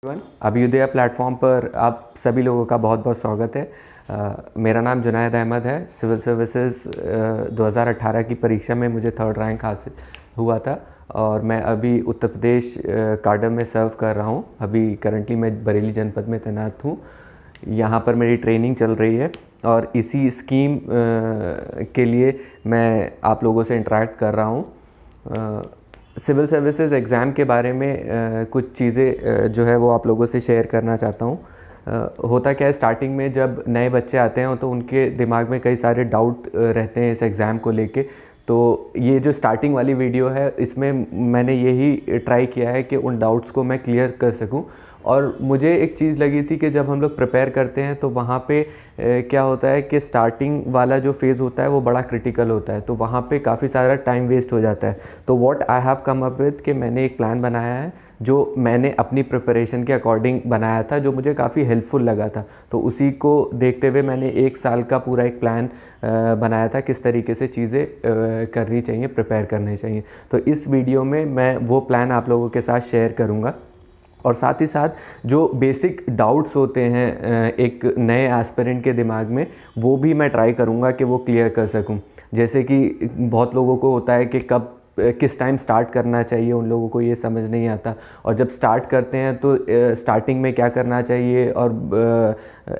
Abhyuday platform पर आप सभी लोगों का बहुत बहुत स्वागत है। मेरा नाम जुनैद अहमद है। सिविल सर्विसेज 2018 की परीक्षा में मुझे 3rd रैंक हासिल हुआ था और मैं अभी उत्तर प्रदेश काडर में सर्व कर रहा हूँ। अभी करंटली मैं बरेली जनपद में तैनात हूँ। यहाँ पर मेरी ट्रेनिंग चल रही है और इसी स्कीम के लिए मैं आप लोगों से इंटरेक्ट कर रहा हूँ। सिविल सर्विसेज एग्ज़ाम के बारे में कुछ चीज़ें जो है वो आप लोगों से शेयर करना चाहता हूँ। होता क्या है, स्टार्टिंग में जब नए बच्चे आते हैं तो उनके दिमाग में कई सारे डाउट रहते हैं इस एग्ज़ाम को लेके। तो ये जो स्टार्टिंग वाली वीडियो है इसमें मैंने यही ट्राई किया है कि उन डाउट्स को मैं क्लियर कर सकूं। और मुझे एक चीज़ लगी थी कि जब हम लोग प्रिपेयर करते हैं तो वहाँ पे क्या होता है कि स्टार्टिंग वाला जो फेज़ होता है वो बड़ा क्रिटिकल होता है, तो वहाँ पे काफ़ी सारा टाइम वेस्ट हो जाता है। तो what I have come up with कि मैंने एक प्लान बनाया है जो मैंने अपनी प्रिपरेशन के अकॉर्डिंग बनाया था, जो मुझे काफ़ी हेल्पफुल लगा था। तो उसी को देखते हुए मैंने 1 साल का पूरा एक प्लान बनाया था किस तरीके से चीज़ें करनी चाहिए, प्रिपेयर करनी चाहिए। तो इस वीडियो में मैं वो प्लान आप लोगों के साथ शेयर करूँगा और साथ ही साथ जो बेसिक डाउट्स होते हैं एक नए एस्पिरेंट के दिमाग में, वो भी मैं ट्राई करूँगा कि वो क्लियर कर सकूँ। जैसे कि बहुत लोगों को होता है कि कब किस टाइम स्टार्ट करना चाहिए, उन लोगों को ये समझ नहीं आता। और जब स्टार्ट करते हैं तो स्टार्टिंग में क्या करना चाहिए और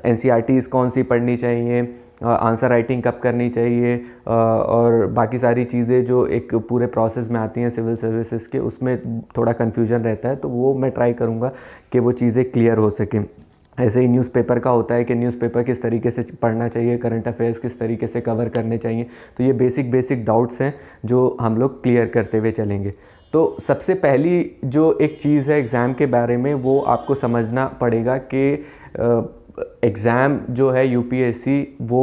NCERTs कौन सी पढ़नी चाहिए, आंसर राइटिंग कब करनी चाहिए और बाकी सारी चीज़ें जो एक पूरे प्रोसेस में आती हैं सिविल सर्विसेज के, उसमें थोड़ा कन्फ्यूजन रहता है। तो वो मैं ट्राई करूँगा कि वो चीज़ें क्लियर हो सकें। ऐसे ही न्यूज़पेपर का होता है कि न्यूज़पेपर किस तरीके से पढ़ना चाहिए, करंट अफेयर्स किस तरीके से कवर करने चाहिए। तो ये बेसिक डाउट्स हैं जो हम लोग क्लियर करते हुए चलेंगे। तो सबसे पहली जो एक चीज़ है एग्ज़ाम के बारे में, वो आपको समझना पड़ेगा कि एग्ज़ाम जो है UPSC वो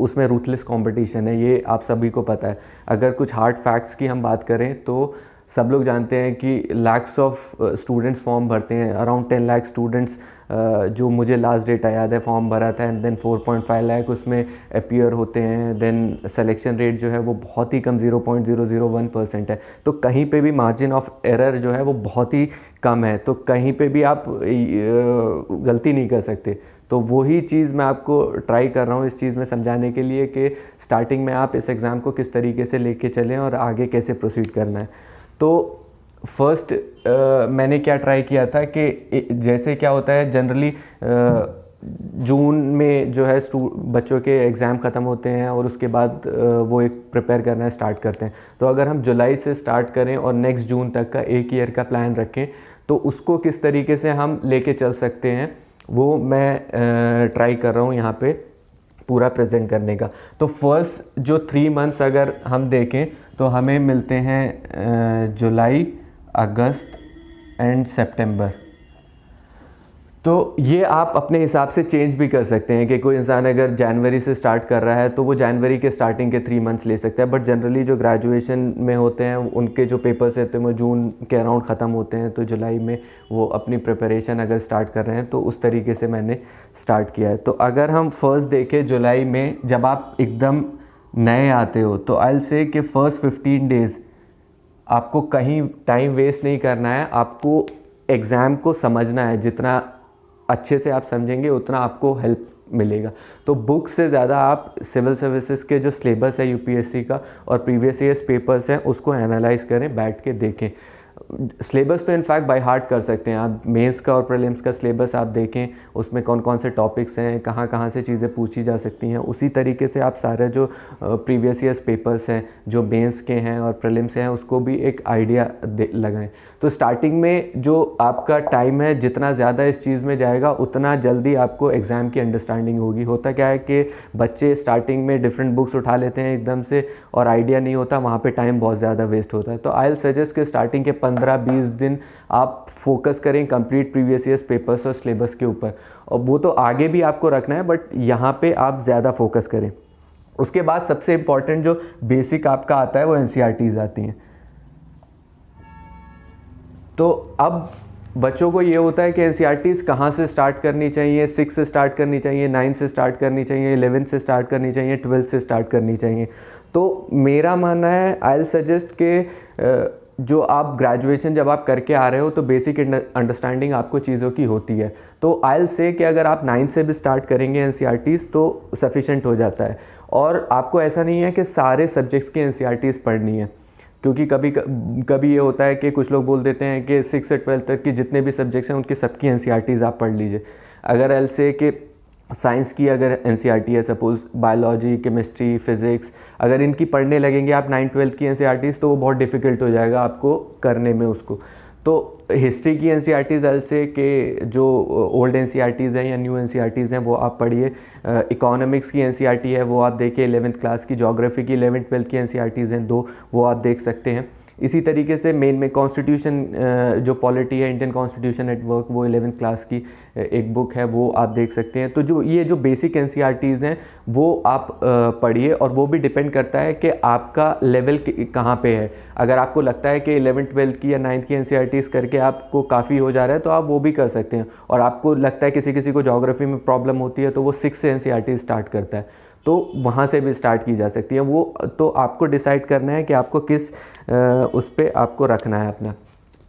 उसमें रूथलेस कंपटीशन है, ये आप सभी को पता है। अगर कुछ हार्ड फैक्ट्स की हम बात करें तो सब लोग जानते हैं कि लैक्स ऑफ स्टूडेंट्स फॉर्म भरते हैं, अराउंड 10 लाख स्टूडेंट्स जो मुझे लास्ट डेटा याद है फॉर्म भरा था, एंड देन 4.5 लाख उसमें अपीयर होते हैं। देन सिलेक्शन रेट जो है वो बहुत ही कम 0.001% है। तो कहीं पे भी मार्जिन ऑफ एरर जो है वो बहुत ही कम है, तो कहीं पे भी आप गलती नहीं कर सकते। तो वही चीज़ मैं आपको ट्राई कर रहा हूँ इस चीज़ में समझाने के लिए कि स्टार्टिंग में आप इस एग्ज़ाम को किस तरीके से लेके चलें और आगे कैसे प्रोसीड करना है। तो फर्स्ट मैंने क्या ट्राई किया था कि जैसे क्या होता है जनरली जून में जो है बच्चों के एग्ज़ाम ख़त्म होते हैं और उसके बाद वो एक प्रिपेयर करना स्टार्ट करते हैं। तो अगर हम जुलाई से स्टार्ट करें और नेक्स्ट जून तक का 1 ईयर का प्लान रखें तो उसको किस तरीके से हम लेके चल सकते हैं वो मैं ट्राई कर रहा हूँ यहाँ पे पूरा प्रेजेंट करने का। तो फर्स्ट जो 3 मंथ्स अगर हम देखें तो हमें मिलते हैं जुलाई, अगस्त एंड सितंबर। तो ये आप अपने हिसाब से चेंज भी कर सकते हैं कि कोई इंसान अगर जनवरी से स्टार्ट कर रहा है तो वो जनवरी के स्टार्टिंग के 3 मंथ्स ले सकता है। बट जनरली जो ग्रेजुएशन में होते हैं उनके जो पेपर्स रहते हैं वो जून के अराउंड ख़त्म होते हैं, तो जुलाई में वो अपनी प्रिपरेशन अगर स्टार्ट कर रहे हैं तो उस तरीके से मैंने स्टार्ट किया है। तो अगर हम फर्स्ट देखें जुलाई में, जब आप एकदम नए आते हो तो आई विल से कि फ़र्स्ट 15 डेज़ आपको कहीं टाइम वेस्ट नहीं करना है, आपको एग्ज़ाम को समझना है। जितना अच्छे से आप समझेंगे उतना आपको हेल्प मिलेगा। तो बुक से ज़्यादा आप सिविल सर्विसेज के जो सिलेबस है UPSC का और प्रीवियस ईयर्स पेपर्स हैं उसको एनालाइज करें, बैठ के देखें। सिलेबस तो इनफैक्ट बाय हार्ट कर सकते हैं आप। मेंस का और प्रीलिम्स का सिलेबस आप देखें, उसमें कौन कौन से टॉपिक्स हैं, कहाँ कहाँ से चीज़ें पूछी जा सकती हैं। उसी तरीके से आप सारे जो प्रीवियस ईयर्स पेपर्स हैं जो मेंस के हैं और प्रीलिम्स हैं उसको भी एक आइडिया लगाएं। तो स्टार्टिंग में जो आपका टाइम है जितना ज़्यादा इस चीज़ में जाएगा उतना जल्दी आपको एग्ज़ाम की अंडरस्टैंडिंग होगी। होता क्या है कि बच्चे स्टार्टिंग में डिफरेंट बुक्स उठा लेते हैं एकदम से और आइडिया नहीं होता, वहाँ पे टाइम बहुत ज़्यादा वेस्ट होता है। तो आई विल सजेस्ट कि स्टार्टिंग के 15-20 दिन आप फोकस करें कंप्लीट प्रीवियस ईयर्स पेपर्स और सिलेबस के ऊपर, और वो तो आगे भी आपको रखना है बट यहाँ पे आप ज़्यादा फोकस करें। उसके बाद सबसे इम्पॉर्टेंट जो बेसिक आपका आता है वो NCERTs आती हैं। तो अब बच्चों को ये होता है कि NCERTs कहाँ से स्टार्ट करनी चाहिए, 6 से स्टार्ट करनी चाहिए, 9 से स्टार्ट करनी चाहिए, 11 से स्टार्ट करनी चाहिए, 12 से स्टार्ट करनी चाहिए। तो मेरा मानना है आई विल सजेस्ट कि जो आप ग्रेजुएशन जब आप करके आ रहे हो तो बेसिक अंडरस्टैंडिंग आपको चीज़ों की होती है। तो आई से कि अगर आप 9th से भी स्टार्ट करेंगे एनसीईआरटीज़ तो सफिशेंट हो जाता है। और आपको ऐसा नहीं है कि सारे सब्जेक्ट्स की एनसीईआरटीज़ पढ़नी है, क्योंकि कभी ये होता है कि कुछ लोग बोल देते हैं कि 6 से 12 तक की जितने भी सब्जेक्ट्स हैं उनकी सबकी एनसीईआरटीज़ आप पढ़ लीजिए। अगर एल से कि साइंस की अगर एनसीईआरटी है, सपोज बायोलॉजी, केमिस्ट्री, फिज़िक्स, अगर इनकी पढ़ने लगेंगे आप 9th-12th की एनसीईआरटीज़ तो वो बहुत डिफ़िकल्ट हो जाएगा आपको करने में उसको। तो हिस्ट्री की एनसीईआरटीज़ एल से के जो ओल्ड एनसीईआरटीज़ हैं या न्यू एनसीईआरटीज़ हैं वो आप पढ़िए। इकोनॉमिक्स की एनसीईआरटी है वो आप देखिए 11th क्लास की। ज्योग्राफी की 11th-12th की एनसीईआरटीज़ हैं 2, वो आप देख सकते हैं। इसी तरीके से मेन में कॉन्स्टिट्यूशन जो पॉलिटी है, इंडियन कॉन्स्टिट्यूशन एट वर्क, वो 11th क्लास की एक बुक है वो आप देख सकते हैं। तो जो बेसिक एनसीईआरटीज़ हैं वो आप पढ़िए, और वो भी डिपेंड करता है कि आपका लेवल कहाँ पे है। अगर आपको लगता है कि 11th-12th की या 9th की एनसीईआरटीज़ करके आपको काफ़ी हो जा रहा है तो आप वो भी कर सकते हैं। और आपको लगता है किसी किसी को ज्योग्राफी में प्रॉब्लम होती है तो वो 6 से एनसीईआरटी स्टार्ट करता है, तो वहाँ से भी स्टार्ट की जा सकती है। वो तो आपको डिसाइड करना है कि आपको किस उस पर आपको रखना है अपना।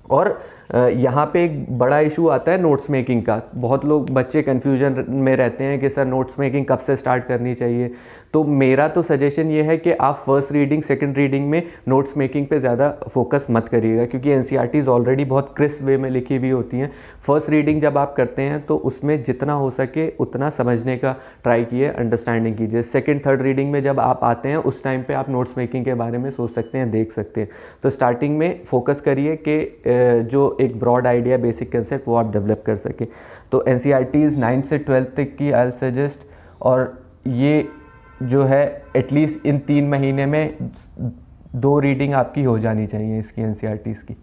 और यहाँ पे एक बड़ा इशू आता है नोट्स मेकिंग का। बहुत लोग बच्चे कन्फ्यूजन में रहते हैं कि सर नोट्स मेकिंग कब से स्टार्ट करनी चाहिए। तो मेरा तो सजेशन ये है कि आप फर्स्ट रीडिंग, सेकंड रीडिंग में नोट्स मेकिंग पे ज़्यादा फोकस मत करिएगा, क्योंकि एनसीईआरटीज़ ऑलरेडी बहुत क्रिस्प वे में लिखी हुई होती हैं। फर्स्ट रीडिंग जब आप करते हैं तो उसमें जितना हो सके उतना समझने का ट्राई कीजिए, अंडरस्टैंडिंग कीजिए। सेकंड, थर्ड रीडिंग में जब आप आते हैं उस टाइम पे आप नोट्स मेकिंग के बारे में सोच सकते हैं, देख सकते हैं। तो स्टार्टिंग में फोकस करिए कि जो एक ब्रॉड आइडिया, बेसिक कंसेप्ट वो आप डेवलप कर सकें। तो एनसीईआरटीज़ 9th से 12th तक की आई सजेस्ट, और ये जो है एटलीस्ट इन 3 महीने में 2 रीडिंग आपकी हो जानी चाहिए इसकी एनसीईआरटीज़ की।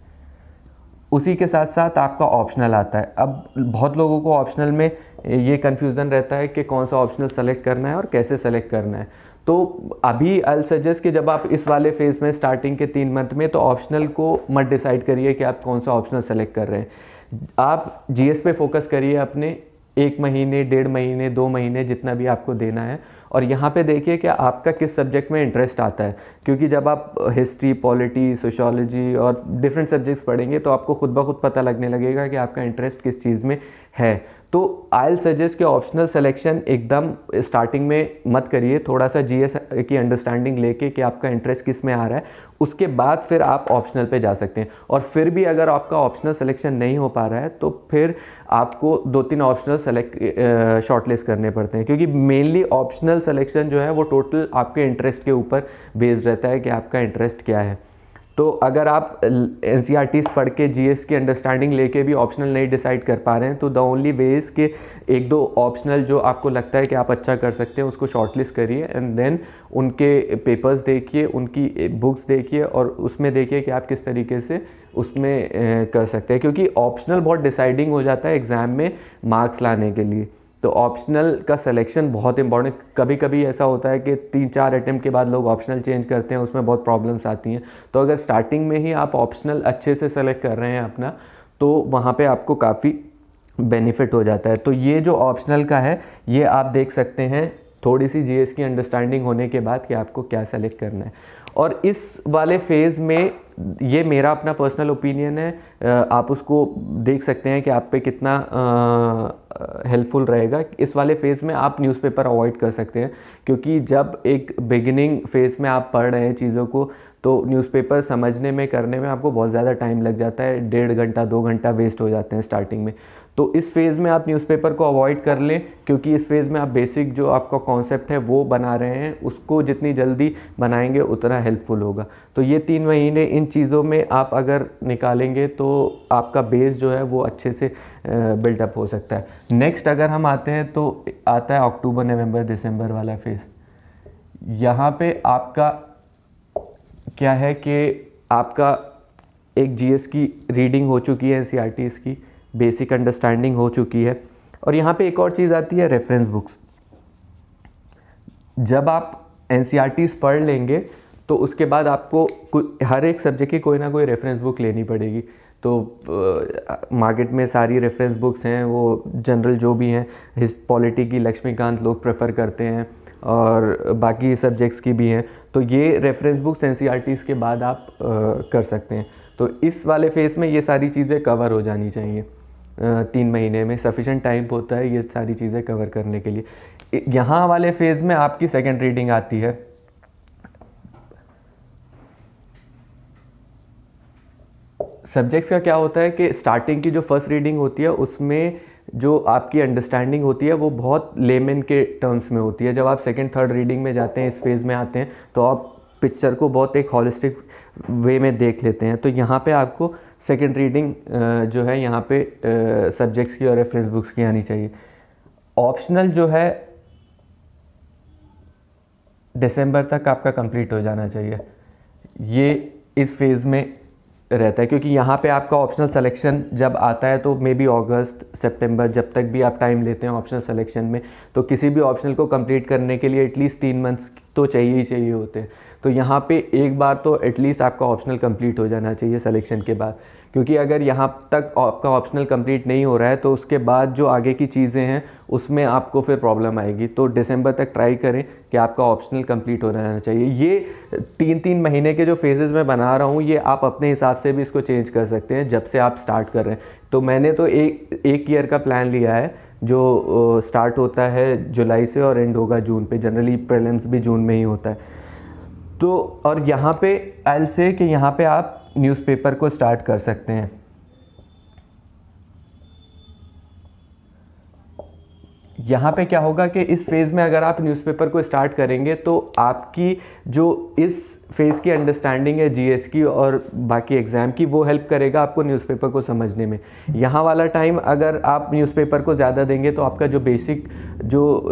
उसी के साथ साथ आपका ऑप्शनल आता है। अब बहुत लोगों को ऑप्शनल में ये कन्फ्यूज़न रहता है कि कौन सा ऑप्शनल सेलेक्ट करना है और कैसे सेलेक्ट करना है। तो अभी आई सजेस्ट कि जब आप इस वाले फेज़ में स्टार्टिंग के 3 मंथ में, तो ऑप्शनल को मत डिसाइड करिए कि आप कौन सा ऑप्शनल सेलेक्ट कर रहे हैं। आप जीएस पे फोकस करिए अपने 1 महीने, 1.5 महीने, 2 महीने जितना भी आपको देना है, और यहाँ पे देखिए कि आपका किस सब्जेक्ट में इंटरेस्ट आता है। क्योंकि जब आप हिस्ट्री, पॉलिटी, सोशियोलॉजी और डिफरेंट सब्जेक्ट्स पढ़ेंगे तो आपको खुद ब खुद पता लगने लगेगा कि आपका इंटरेस्ट किस चीज़ में है। तो आई सजेस्ट कि ऑप्शनल सिलेक्शन एकदम स्टार्टिंग में मत करिए। थोड़ा सा जीएस की अंडरस्टैंडिंग लेके कि आपका इंटरेस्ट किस में आ रहा है, उसके बाद फिर आप ऑप्शनल पे जा सकते हैं। और फिर भी अगर आपका ऑप्शनल सिलेक्शन नहीं हो पा रहा है तो फिर आपको 2-3 ऑप्शनल शॉर्टलिस्ट करने पड़ते हैं, क्योंकि मेनली ऑप्शनल सिलेक्शन जो है वो टोटल आपके इंटरेस्ट के ऊपर बेस्ड रहता है कि आपका इंटरेस्ट क्या है। तो अगर आप एनसीईआरटीज़ पढ़ के जीएस की अंडरस्टैंडिंग लेके भी ऑप्शनल नहीं डिसाइड कर पा रहे हैं, तो द ओनली वे इज़ कि 1-2 ऑप्शनल जो आपको लगता है कि आप अच्छा कर सकते हैं उसको शॉर्टलिस्ट करिए, एंड देन उनके पेपर्स देखिए, उनकी बुक्स देखिए, और उसमें देखिए कि आप किस तरीके से उसमें कर सकते हैं। क्योंकि ऑप्शनल बहुत डिसाइडिंग हो जाता है एग्ज़ाम में मार्क्स लाने के लिए। तो ऑप्शनल का सिलेक्शन बहुत इंपॉर्टेंट। कभी कभी ऐसा होता है कि 3-4 अटेम्प्ट के बाद लोग ऑप्शनल चेंज करते हैं, उसमें बहुत प्रॉब्लम्स आती हैं। तो अगर स्टार्टिंग में ही आप ऑप्शनल अच्छे से सेलेक्ट कर रहे हैं अपना, तो वहाँ पे आपको काफ़ी बेनिफिट हो जाता है। तो ये जो ऑप्शनल का है ये आप देख सकते हैं थोड़ी सी जीएस की अंडरस्टैंडिंग होने के बाद कि आपको क्या सेलेक्ट करना है। और इस वाले फेज़ में ये मेरा अपना पर्सनल ओपिनियन है, आप उसको देख सकते हैं कि आप पे कितना हेल्पफुल रहेगा। इस वाले फेज़ में आप न्यूज़पेपर अवॉइड कर सकते हैं, क्योंकि जब एक बिगिनिंग फेज़ में आप पढ़ रहे हैं चीज़ों को, तो न्यूज़पेपर समझने में, करने में आपको बहुत ज़्यादा टाइम लग जाता है। 1.5 घंटा 2 घंटा वेस्ट हो जाते हैं स्टार्टिंग में। तो इस फेज़ में आप न्यूज़पेपर को अवॉइड कर लें, क्योंकि इस फेज़ में आप बेसिक जो आपका कॉन्सेप्ट है वो बना रहे हैं, उसको जितनी जल्दी बनाएंगे उतना हेल्पफुल होगा। तो ये 3 महीने इन चीज़ों में आप अगर निकालेंगे तो आपका बेस जो है वो अच्छे से बिल्डअप हो सकता है। नेक्स्ट अगर हम आते हैं तो आता है अक्टूबर, नवंबर, दिसंबर वाला फेज़। यहाँ पे आपका क्या है कि आपका एक जीएस की रीडिंग हो चुकी है, एनसीईआरटीज़ की बेसिक अंडरस्टैंडिंग हो चुकी है, और यहाँ पे एक और चीज़ आती है, रेफरेंस बुक्स। जब आप एनसीईआरटीज़ पढ़ लेंगे तो उसके बाद आपको हर एक सब्जेक्ट की कोई ना कोई रेफरेंस बुक लेनी पड़ेगी। तो मार्केट में सारी रेफरेंस बुक्स हैं, वो जनरल जो भी हैं, पॉलिटी की लक्ष्मीकांत लोग प्रेफर करते हैं, और बाकी सब्जेक्ट्स की भी हैं। तो ये रेफरेंस बुक्स एनसीईआरटीज़ के बाद आप कर सकते हैं। तो इस वाले फेज़ में ये सारी चीज़ें कवर हो जानी चाहिए। 3 महीने में सफिशेंट टाइम होता है ये सारी चीज़ें कवर करने के लिए। यहाँ वाले फेज़ में आपकी सेकेंड रीडिंग आती है। सब्जेक्ट्स का क्या होता है कि स्टार्टिंग की जो फर्स्ट रीडिंग होती है उसमें जो आपकी अंडरस्टैंडिंग होती है वो बहुत लेमन के टर्म्स में होती है। जब आप सेकंड थर्ड रीडिंग में जाते हैं, इस फेज़ में आते हैं, तो आप पिक्चर को बहुत एक हॉलिस्टिक वे में देख लेते हैं। तो यहाँ पे आपको सेकंड रीडिंग जो है यहाँ पे सब्जेक्ट्स की और रेफरेंस बुक्स की आनी चाहिए। ऑप्शनल जो है दिसंबर तक आपका कंप्लीट हो जाना चाहिए, ये इस फेज़ में रहता है, क्योंकि यहाँ पे आपका ऑप्शनल सिलेक्शन जब आता है तो मे बी अगस्त सितंबर, जब तक भी आप टाइम लेते हैं ऑप्शनल सिलेक्शन में, तो किसी भी ऑप्शनल को कंप्लीट करने के लिए एटलीस्ट 3 मंथ्स तो चाहिए ही चाहिए होते हैं। तो यहाँ पे एक बार तो एटलीस्ट आपका ऑप्शनल कंप्लीट हो जाना चाहिए सिलेक्शन के बाद, क्योंकि अगर यहाँ तक आपका ऑप्शनल कंप्लीट नहीं हो रहा है तो उसके बाद जो आगे की चीज़ें हैं उसमें आपको फिर प्रॉब्लम आएगी। तो दिसंबर तक ट्राई करें कि आपका ऑप्शनल कंप्लीट हो जाना चाहिए। ये 3-3 महीने के जो फेजेस मैं बना रहा हूँ, ये आप अपने हिसाब से भी इसको चेंज कर सकते हैं जब से आप स्टार्ट कर रहे हैं। तो मैंने तो एक ईयर का प्लान लिया है जो स्टार्ट होता है जुलाई से और एंड होगा जून पे। जनरली प्रीलिम्स भी जून में ही होता है। तो और यहाँ पे आई से कि यहाँ पे आप न्यूज़पेपर को स्टार्ट कर सकते हैं। यहाँ पे क्या होगा कि इस फेज़ में अगर आप न्यूज़पेपर को स्टार्ट करेंगे तो आपकी जो इस फेज़ की अंडरस्टैंडिंग है जीएस की और बाकी एग्ज़ाम की, वो हेल्प करेगा आपको न्यूज़पेपर को समझने में। यहाँ वाला टाइम अगर आप न्यूज़पेपर को ज़्यादा देंगे तो आपका जो बेसिक जो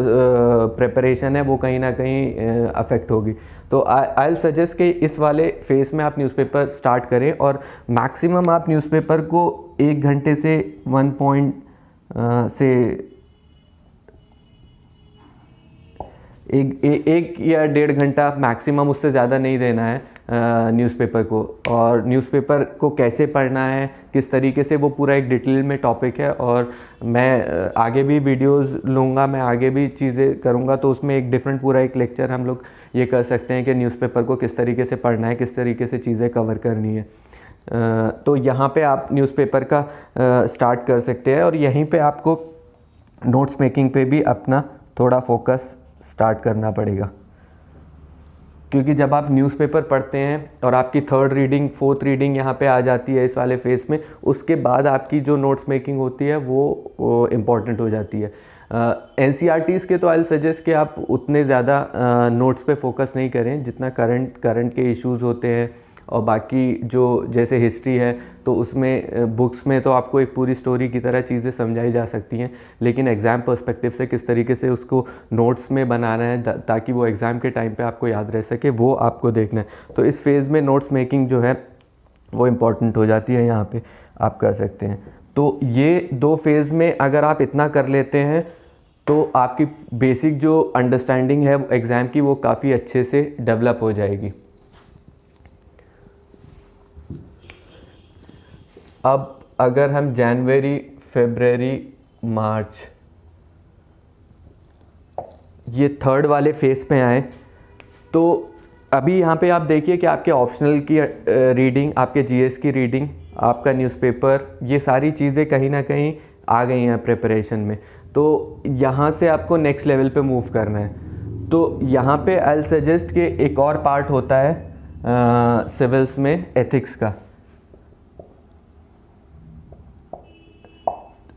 प्रिपरेशन है वो कहीं ना कहीं अफेक्ट होगी। तो आई सजेस्ट कि इस वाले फेज़ में आप न्यूज़पेपर स्टार्ट करें और मैक्सिमम आप न्यूज़पेपर को 1 घंटे से 1 या 1.5 घंटा मैक्सिमम, उससे ज़्यादा नहीं देना है न्यूज़पेपर को। और न्यूज़पेपर को कैसे पढ़ना है, किस तरीके से, वो पूरा एक डिटेल में टॉपिक है और मैं आगे भी वीडियोस लूँगा, मैं आगे भी चीज़ें करूँगा। तो उसमें एक डिफरेंट पूरा एक लेक्चर हम लोग ये कर सकते हैं कि न्यूज़पेपर को किस तरीके से पढ़ना है, किस तरीके से चीज़ें कवर करनी है। तो यहाँ पे आप न्यूज़पेपर का स्टार्ट कर सकते हैं और यहीं पे आपको नोट्स मेकिंग पे भी अपना थोड़ा फोकस स्टार्ट करना पड़ेगा, क्योंकि जब आप न्यूज़पेपर पढ़ते हैं और आपकी थर्ड रीडिंग फोर्थ रीडिंग यहाँ पे आ जाती है इस वाले फेज़ में, उसके बाद आपकी जो नोट्स मेकिंग होती है वो इम्पॉर्टेंट हो जाती है। NCERTs के तो आई सजेस्ट कि आप उतने ज़्यादा नोट्स पे फोकस नहीं करें जितना करंट के इश्यूज़ होते हैं। और बाकी जो जैसे हिस्ट्री है तो उसमें बुक्स में तो आपको एक पूरी स्टोरी की तरह चीज़ें समझाई जा सकती हैं, लेकिन एग्ज़ाम पर्सपेक्टिव से किस तरीके से उसको नोट्स में बनाना है ताकि वो एग्ज़ाम के टाइम पे आपको याद रह सके, वो आपको देखना है। तो इस फेज़ में नोट्स मेकिंग जो है वो इम्पॉर्टेंट हो जाती है, यहाँ पे आप कर सकते हैं। तो ये 2 फेज़ में अगर आप इतना कर लेते हैं तो आपकी बेसिक जो अंडरस्टैंडिंग है एग्ज़ाम की वो काफ़ी अच्छे से डेवलप हो जाएगी। अब अगर हम जनवरी, फरवरी, मार्च ये थर्ड वाले फेज़ पे आए, तो अभी यहाँ पे आप देखिए कि आपके ऑप्शनल की रीडिंग, आपके जीएस की रीडिंग, आपका न्यूज़पेपर, ये सारी चीज़ें कहीं ना कहीं आ गई हैं प्रिपरेशन में। तो यहाँ से आपको नेक्स्ट लेवल पे मूव करना है। तो यहाँ पे आई सजेस्ट कि एक और पार्ट होता है सिविल्स में एथिक्स का।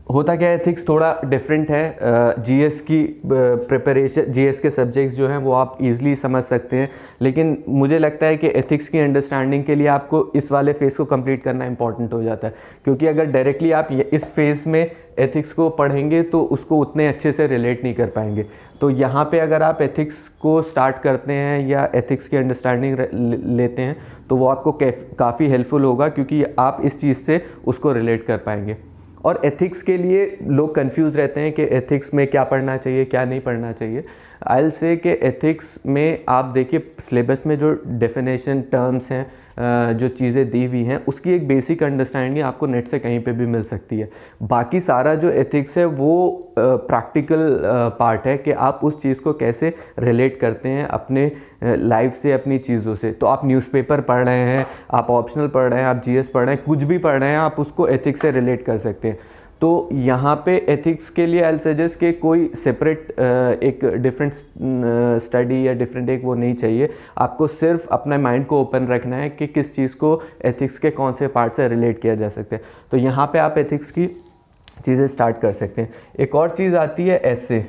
होता क्या है, एथिक्स थोड़ा डिफरेंट है। जीएस की प्रिपरेशन, जीएस के सब्जेक्ट्स जो हैं वो आप इजीली समझ सकते हैं, लेकिन मुझे लगता है कि एथिक्स की अंडरस्टैंडिंग के लिए आपको इस वाले फेज़ को कंप्लीट करना इंपॉर्टेंट हो जाता है, क्योंकि अगर डायरेक्टली आप इस फेज़ में एथिक्स को पढ़ेंगे तो उसको उतने अच्छे से रिलेट नहीं कर पाएंगे। तो यहाँ पे अगर आप एथिक्स को स्टार्ट करते हैं या एथिक्स की अंडरस्टैंडिंग लेते हैं तो वो आपको काफ़ी हेल्पफुल होगा, क्योंकि आप इस चीज़ से उसको रिलेट कर पाएंगे। और एथिक्स के लिए लोग कंफ्यूज रहते हैं कि एथिक्स में क्या पढ़ना चाहिए, क्या नहीं पढ़ना चाहिए। आई विल से कि एथिक्स में आप देखिए सिलेबस में जो डेफिनेशन टर्म्स हैं जो चीज़ें दी हुई हैं उसकी एक बेसिक अंडरस्टैंडिंग आपको नेट से कहीं पे भी मिल सकती है। बाकी सारा जो एथिक्स है वो प्रैक्टिकल पार्ट है कि आप उस चीज़ को कैसे रिलेट करते हैं अपने लाइफ से, अपनी चीज़ों से। तो आप न्यूज़पेपर पढ़ रहे हैं, आप ऑप्शनल पढ़ रहे हैं, आप जीएस पढ़ रहे हैं, कुछ भी पढ़ रहे हैं, आप उसको एथिक्स से रिलेट कर सकते हैं। तो यहाँ पे एथिक्स के लिए आई सजेस्ट कि कोई सेपरेट एक डिफरेंट स्टडी या डिफरेंट एक वो नहीं चाहिए। आपको सिर्फ अपने माइंड को ओपन रखना है कि किस चीज़ को एथिक्स के कौन से पार्ट से रिलेट किया जा सकता है। तो यहाँ पे आप एथिक्स की चीज़ें स्टार्ट कर सकते हैं। एक और चीज़ आती है ऐसे।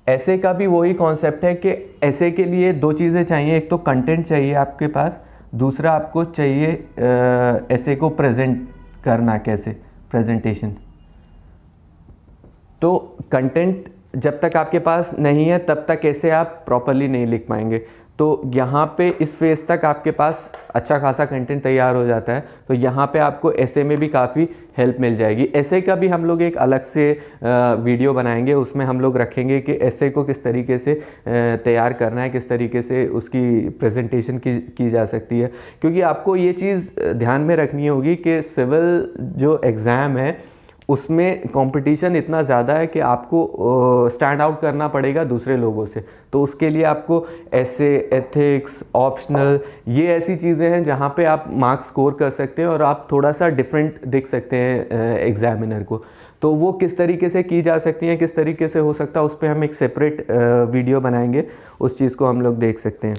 ऐसे का भी वही कॉन्सेप्ट है कि ऐसे के लिए दो चीज़ें चाहिए, एक तो कंटेंट चाहिए आपके पास, दूसरा आपको चाहिए ऐसे को प्रेजेंट करना, कैसे प्रेजेंटेशन। तो कंटेंट जब तक आपके पास नहीं है तब तक ऐसे आप प्रॉपरली नहीं लिख पाएंगे। तो यहाँ पे इस फेज़ तक आपके पास अच्छा खासा कंटेंट तैयार हो जाता है, तो यहाँ पे आपको ऐसे में भी काफ़ी हेल्प मिल जाएगी। ऐसे का भी हम लोग एक अलग से वीडियो बनाएंगे, उसमें हम लोग रखेंगे कि ऐसे को किस तरीके से तैयार करना है, किस तरीके से उसकी प्रेजेंटेशन की जा सकती है। क्योंकि आपको ये चीज़ ध्यान में रखनी होगी कि सिविल जो एग्ज़ाम है उसमें कंपटीशन इतना ज़्यादा है कि आपको स्टैंड आउट करना पड़ेगा दूसरे लोगों से। तो उसके लिए आपको ऐसे, एथिक्स, ऑप्शनल, ये ऐसी चीज़ें हैं जहाँ पे आप मार्क्स स्कोर कर सकते हैं और आप थोड़ा सा डिफरेंट दिख सकते हैं एग्जामिनर को। तो वो किस तरीके से की जा सकती हैं, किस तरीके से हो सकता है, उस पर हम एक सेपरेट वीडियो बनाएंगे, उस चीज़ को हम लोग देख सकते हैं।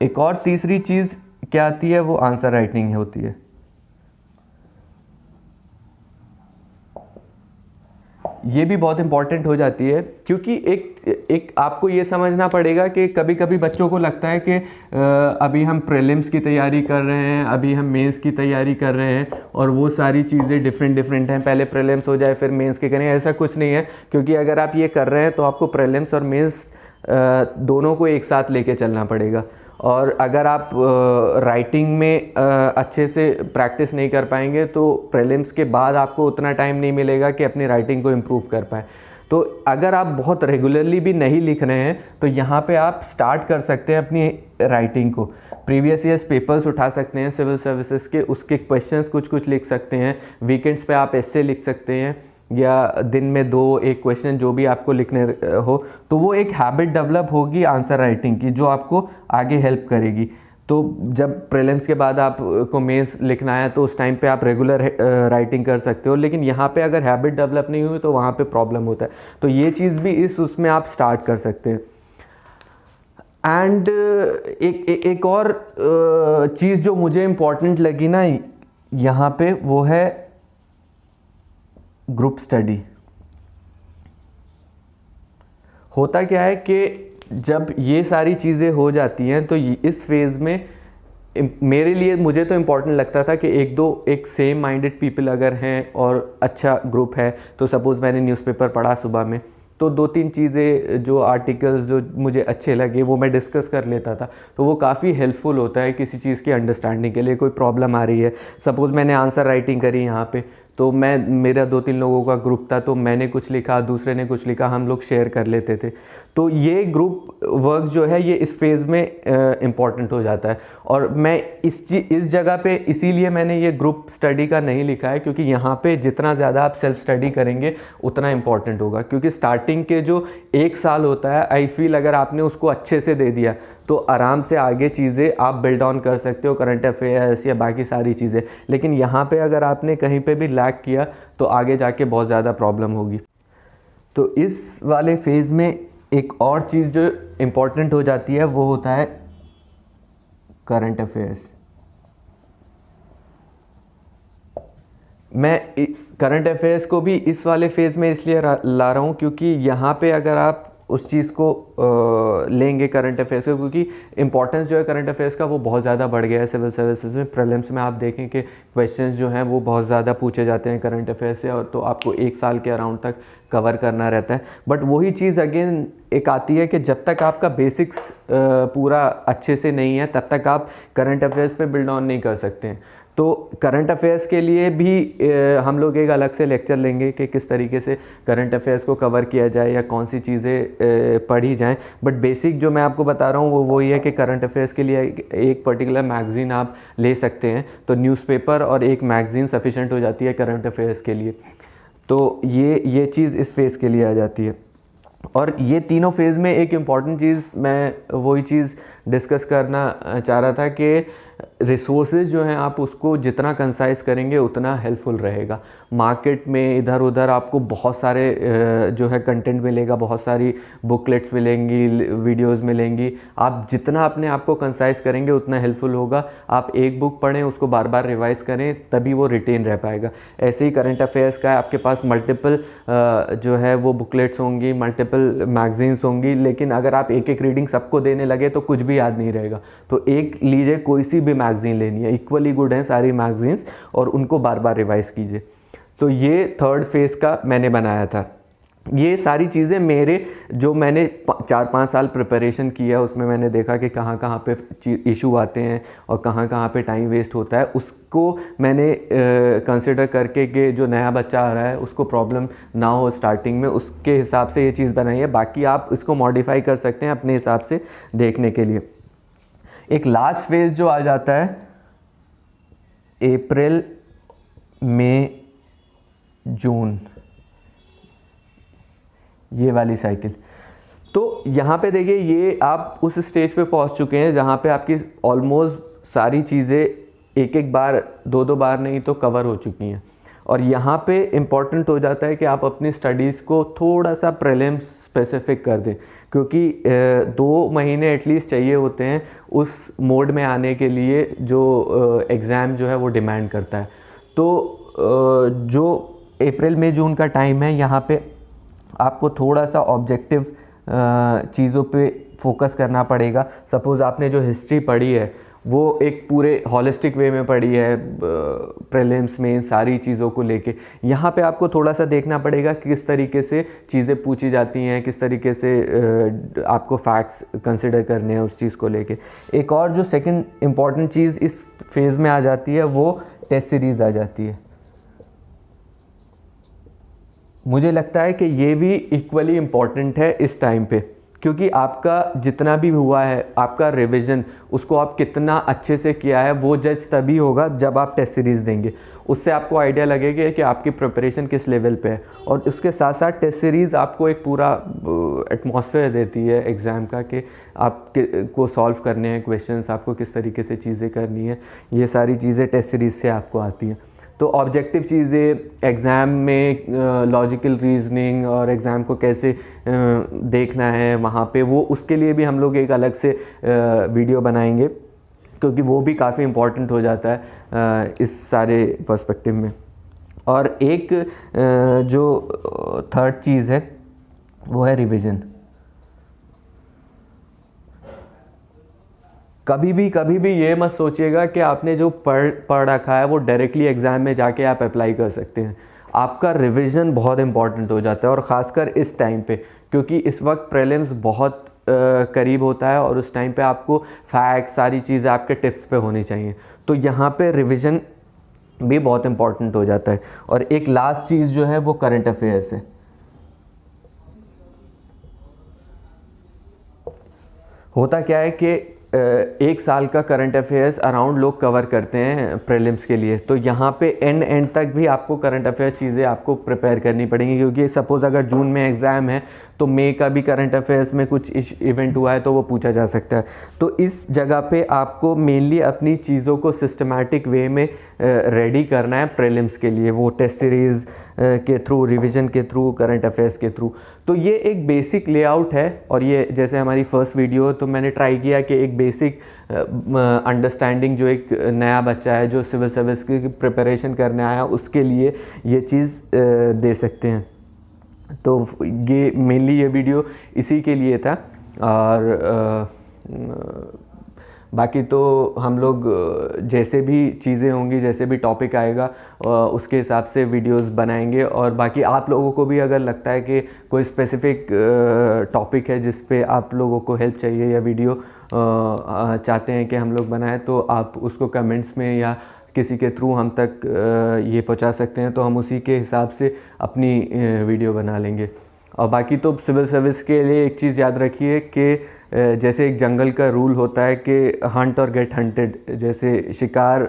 एक और तीसरी चीज़ क्या आती है, वो आंसर राइटिंग होती है। ये भी बहुत इंपॉर्टेंट हो जाती है, क्योंकि एक आपको ये समझना पड़ेगा कि कभी कभी बच्चों को लगता है कि अभी हम प्रीलिम्स की तैयारी कर रहे हैं, अभी हम मेंस की तैयारी कर रहे हैं और वो सारी चीज़ें डिफरेंट हैं, पहले प्रीलिम्स हो जाए फिर मेंस के करें। ऐसा कुछ नहीं है, क्योंकि अगर आप ये कर रहे हैं तो आपको प्रीलिम्स और मेंस दोनों को एक साथ लेके चलना पड़ेगा। और अगर आप राइटिंग में अच्छे से प्रैक्टिस नहीं कर पाएंगे तो प्रीलिम्स के बाद आपको उतना टाइम नहीं मिलेगा कि अपनी राइटिंग को इम्प्रूव कर पाएँ। तो अगर आप बहुत रेगुलरली भी नहीं लिख रहे हैं तो यहाँ पे आप स्टार्ट कर सकते हैं अपनी राइटिंग को। प्रीवियस ईयर्स पेपर्स उठा सकते हैं सिविल सर्विसेज के, उसके क्वेश्चंस कुछ लिख सकते हैं। वीकेंड्स पे आप ऐसे लिख सकते हैं, या दिन में 2-1 क्वेश्चन जो भी आपको लिखने हो। तो वो एक हैबिट डेवलप होगी आंसर राइटिंग की, जो आपको आगे हेल्प करेगी। तो जब प्रीलिम्स के बाद आपको मेंस लिखना है तो उस टाइम पे आप रेगुलर राइटिंग कर सकते हो, लेकिन यहाँ पे अगर हैबिट डेवलप नहीं हुई तो वहाँ पे प्रॉब्लम होता है। तो ये चीज़ भी उसमें आप स्टार्ट कर सकते हैं। एंड एक और चीज़ जो मुझे इम्पोर्टेंट लगी ना यहाँ पे, वो है ग्रुप स्टडी। होता क्या है कि जब ये सारी चीज़ें हो जाती हैं तो इस फेज़ में मेरे लिए, मुझे तो इम्पॉर्टेंट लगता था कि एक सेम माइंडेड पीपल अगर हैं और अच्छा ग्रुप है, तो सपोज़ मैंने न्यूज़पेपर पढ़ा सुबह में, तो 2-3 चीज़ें जो आर्टिकल्स जो मुझे अच्छे लगे वो मैं डिस्कस कर लेता था। तो वो काफ़ी हेल्पफुल होता है किसी चीज़ की अंडरस्टैंडिंग के लिए। कोई प्रॉब्लम आ रही है, सपोज़ मैंने आंसर राइटिंग करी यहाँ पे, तो मेरा 2-3 लोगों का ग्रुप था, तो मैंने कुछ लिखा, दूसरे ने कुछ लिखा, हम लोग शेयर कर लेते थे। तो ये ग्रुप वर्क जो है ये इस फेज़ में इम्पॉर्टेंट हो जाता है। और मैं इस जगह पे इसीलिए मैंने ये ग्रुप स्टडी का नहीं लिखा है, क्योंकि यहाँ पे जितना ज़्यादा आप सेल्फ स्टडी करेंगे उतना इम्पॉर्टेंट होगा। क्योंकि स्टार्टिंग के जो 1 साल होता है, आई फील अगर आपने उसको अच्छे से दे दिया तो आराम से आगे चीज़ें आप बिल्ड ऑन कर सकते हो, करंट अफेयर्स या बाकी सारी चीज़ें। लेकिन यहाँ पे अगर आपने कहीं पे भी लैग किया तो आगे जाके बहुत ज़्यादा प्रॉब्लम होगी। तो इस वाले फेज़ में एक और चीज़ जो इम्पॉर्टेंट हो जाती है वो होता है करंट अफेयर्स। मैं करंट अफेयर्स को भी इस वाले फेज़ में इसलिए ला रहा हूँ क्योंकि यहाँ पे अगर आप उस चीज़ को लेंगे करंट अफेयर्स को, क्योंकि इंपॉर्टेंस जो है करंट अफेयर्स का वो बहुत ज़्यादा बढ़ गया है सिविल सर्विसेज में। प्रीलिम्स में आप देखें कि क्वेश्चंस जो हैं वो बहुत ज़्यादा पूछे जाते हैं करंट अफेयर्स से, और तो आपको 1 साल के अराउंड तक कवर करना रहता है। बट वही चीज़ अगेन एक आती है कि जब तक आपका बेसिक्स पूरा अच्छे से नहीं है तब तक आप करंट अफेयर्स पे बिल्ड ऑन नहीं कर सकते हैं। तो करंट अफेयर्स के लिए भी हम लोग एक अलग से लेक्चर लेंगे कि किस तरीके से करंट अफेयर्स को कवर किया जाए या कौन सी चीज़ें पढ़ी जाएं। बट बेसिक जो मैं आपको बता रहा हूँ वो वही है कि करंट अफेयर्स के लिए एक पर्टिकुलर मैगज़ीन आप ले सकते हैं। तो न्यूज़पेपर और एक मैगज़ीन सफिशेंट हो जाती है करंट अफेयर्स के लिए। तो ये चीज़ इस फेज़ के लिए आ जाती है। और ये तीनों फेज़ में एक इम्पॉर्टेंट चीज़ मैं वही चीज़ डिस्कस करना चाह रहा था कि रिसोर्सेज जो हैं आप उसको जितना कंसाइज करेंगे उतना हेल्पफुल रहेगा। मार्केट में इधर उधर आपको बहुत सारे जो है कंटेंट मिलेगा, बहुत सारी बुकलेट्स मिलेंगी, वीडियोस मिलेंगी। आप जितना अपने आप को कंसाइज करेंगे उतना हेल्पफुल होगा। आप एक बुक पढ़ें, उसको बार बार रिवाइज करें, तभी वो रिटेन रह पाएगा। ऐसे ही करंट अफेयर्स का है, आपके पास मल्टीपल जो है वो बुकलेट्स होंगी, मल्टीपल मैगजीन्स होंगी, लेकिन अगर आप एक एक रीडिंग सबको देने लगे तो कुछ भी याद नहीं रहेगा। तो एक लीजिए, कोई सी भी मैगज़ीन लेनी है, इक्वली गुड हैं सारी मैगज़ीन्स, और उनको बार बार रिवाइज कीजिए। तो ये थर्ड फेज़ का मैंने बनाया था। ये सारी चीज़ें मेरे जो मैंने 4-5 साल प्रिपरेशन किया उसमें मैंने देखा कि कहाँ कहाँ पे इशू आते हैं और कहाँ कहाँ पे टाइम वेस्ट होता है, उसको मैंने कंसिडर करके कि जो नया बच्चा आ रहा है उसको प्रॉब्लम ना हो स्टार्टिंग में, उसके हिसाब से ये चीज़ बनाई है। बाकी आप इसको मॉडिफाई कर सकते हैं अपने हिसाब से देखने के लिए। एक लास्ट फेज़ जो आ जाता है अप्रैल, मई, जून, ये वाली साइकिल। तो यहाँ पे देखिए, ये आप उस स्टेज पे पहुँच चुके हैं जहाँ पे आपकी ऑलमोस्ट सारी चीज़ें एक एक बार, दो दो बार नहीं तो कवर हो चुकी हैं। और यहाँ पे इम्पॉर्टेंट हो जाता है कि आप अपनी स्टडीज़ को थोड़ा सा प्रीलिम्स स्पेसिफिक कर दें, क्योंकि 2 महीने एटलीस्ट चाहिए होते हैं उस मोड में आने के लिए जो एग्ज़ाम जो है वो डिमांड करता है। तो जो अप्रैल मई जून का टाइम है, यहाँ पे आपको थोड़ा सा ऑब्जेक्टिव चीज़ों पे फोकस करना पड़ेगा। सपोज़ आपने जो हिस्ट्री पढ़ी है वो एक पूरे हॉलिस्टिक वे में पढ़ी है, प्रीलिम्स में सारी चीज़ों को लेके, यहाँ पे आपको थोड़ा सा देखना पड़ेगा कि किस तरीके से चीज़ें पूछी जाती हैं, किस तरीके से आपको फैक्ट्स कंसिडर करने हैं उस चीज़ को लेके। एक और जो सेकंड इम्पॉर्टेंट चीज़ इस फेज़ में आ जाती है वो टेस्ट सीरीज़ आ जाती है। मुझे लगता है कि ये भी इक्वली इम्पॉर्टेंट है इस टाइम पे, क्योंकि आपका जितना भी हुआ है, आपका रिवीजन, उसको आप कितना अच्छे से किया है वो जज तभी होगा जब आप टेस्ट सीरीज़ देंगे। उससे आपको आइडिया लगेगा कि आपकी प्रिपरेशन किस लेवल पे है। और उसके साथ साथ टेस्ट सीरीज़ आपको एक पूरा एटमॉस्फेयर देती है एग्ज़ाम का कि आप को सॉल्व करने हैं क्वेश्चंस, आपको किस तरीके से चीज़ें करनी है, ये सारी चीज़ें टेस्ट सीरीज़ से आपको आती हैं। तो ऑब्जेक्टिव चीज़ें एग्ज़ाम में, लॉजिकल रीजनिंग और एग्ज़ाम को कैसे देखना है वहाँ पे, वो उसके लिए भी हम लोग एक अलग से वीडियो बनाएंगे, क्योंकि वो भी काफ़ी इम्पॉर्टेंट हो जाता है इस सारे पर्सपेक्टिव में। और एक जो थर्ड चीज़ है वो है रिवीजन। कभी भी ये मत सोचिएगा कि आपने जो पढ़ रखा है वो डायरेक्टली एग्ज़ाम में जाके आप अप्लाई कर सकते हैं। आपका रिवीजन बहुत इंपॉर्टेंट हो जाता है, और ख़ासकर इस टाइम पे, क्योंकि इस वक्त प्रीलिम्स बहुत करीब होता है और उस टाइम पे आपको फैक्ट्स, सारी चीज़ें आपके टिप्स पे होनी चाहिए। तो यहाँ पे रिवीजन भी बहुत इंपॉर्टेंट हो जाता है। और एक लास्ट चीज़ जो है वो करंट अफेयर्स है। होता क्या है कि एक साल का करंट अफेयर्स अराउंड लोग कवर करते हैं प्रीलिम्स के लिए। तो यहाँ पे एंड तक भी आपको करंट अफेयर्स चीज़ें आपको प्रिपेयर करनी पड़ेंगी, क्योंकि सपोज़ अगर जून में एग्ज़ाम है तो मई का भी करंट अफेयर्स में कुछ इवेंट हुआ है तो वो पूछा जा सकता है। तो इस जगह पे आपको मेनली अपनी चीज़ों को सिस्टमैटिक वे में रेडी करना है प्रीलिम्स के लिए, वो टेस्ट सीरीज़ के थ्रू, रिवीजन के थ्रू, करंट अफेयर्स के थ्रू। तो ये एक बेसिक लेआउट है, और ये जैसे हमारी फर्स्ट वीडियो, तो मैंने ट्राई किया कि एक बेसिक अंडरस्टैंडिंग जो एक नया बच्चा है जो सिविल सर्विस की प्रिपरेशन करने आया उसके लिए ये चीज़ दे सकते हैं। तो ये मेनली ये वीडियो इसी के लिए था। और बाकी तो हम लोग जैसे भी चीज़ें होंगी, जैसे भी टॉपिक आएगा उसके हिसाब से वीडियोस बनाएंगे। और बाकी आप लोगों को भी अगर लगता है कि कोई स्पेसिफिक टॉपिक है जिस पे आप लोगों को हेल्प चाहिए या वीडियो चाहते हैं कि हम लोग बनाएं, तो आप उसको कमेंट्स में या किसी के थ्रू हम तक ये पहुंचा सकते हैं तो हम उसी के हिसाब से अपनी वीडियो बना लेंगे। और बाकी तो सिविल सर्विस के लिए एक चीज़ याद रखिए कि जैसे एक जंगल का रूल होता है कि हंट और गेट हंटेड, जैसे शिकार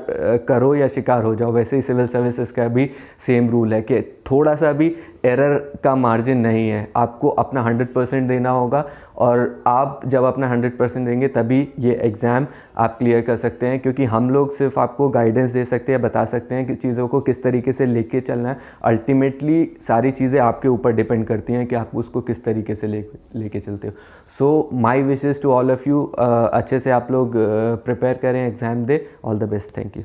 करो या शिकार हो जाओ, वैसे ही सिविल सर्विसेज का भी सेम रूल है कि थोड़ा सा भी एरर का मार्जिन नहीं है, आपको अपना 100% देना होगा। और आप जब अपना 100% देंगे तभी ये एग्ज़ाम आप क्लियर कर सकते हैं, क्योंकि हम लोग सिर्फ आपको गाइडेंस दे सकते हैं, बता सकते हैं कि चीज़ों को किस तरीके से लेके चलना है। अल्टीमेटली सारी चीज़ें आपके ऊपर डिपेंड करती हैं कि आप उसको किस तरीके से लेके चलते हो। So my wishes to all of you, अच्छे से आप लोग प्रिपेयर करें, एग्ज़ाम दे। All the best, thank you.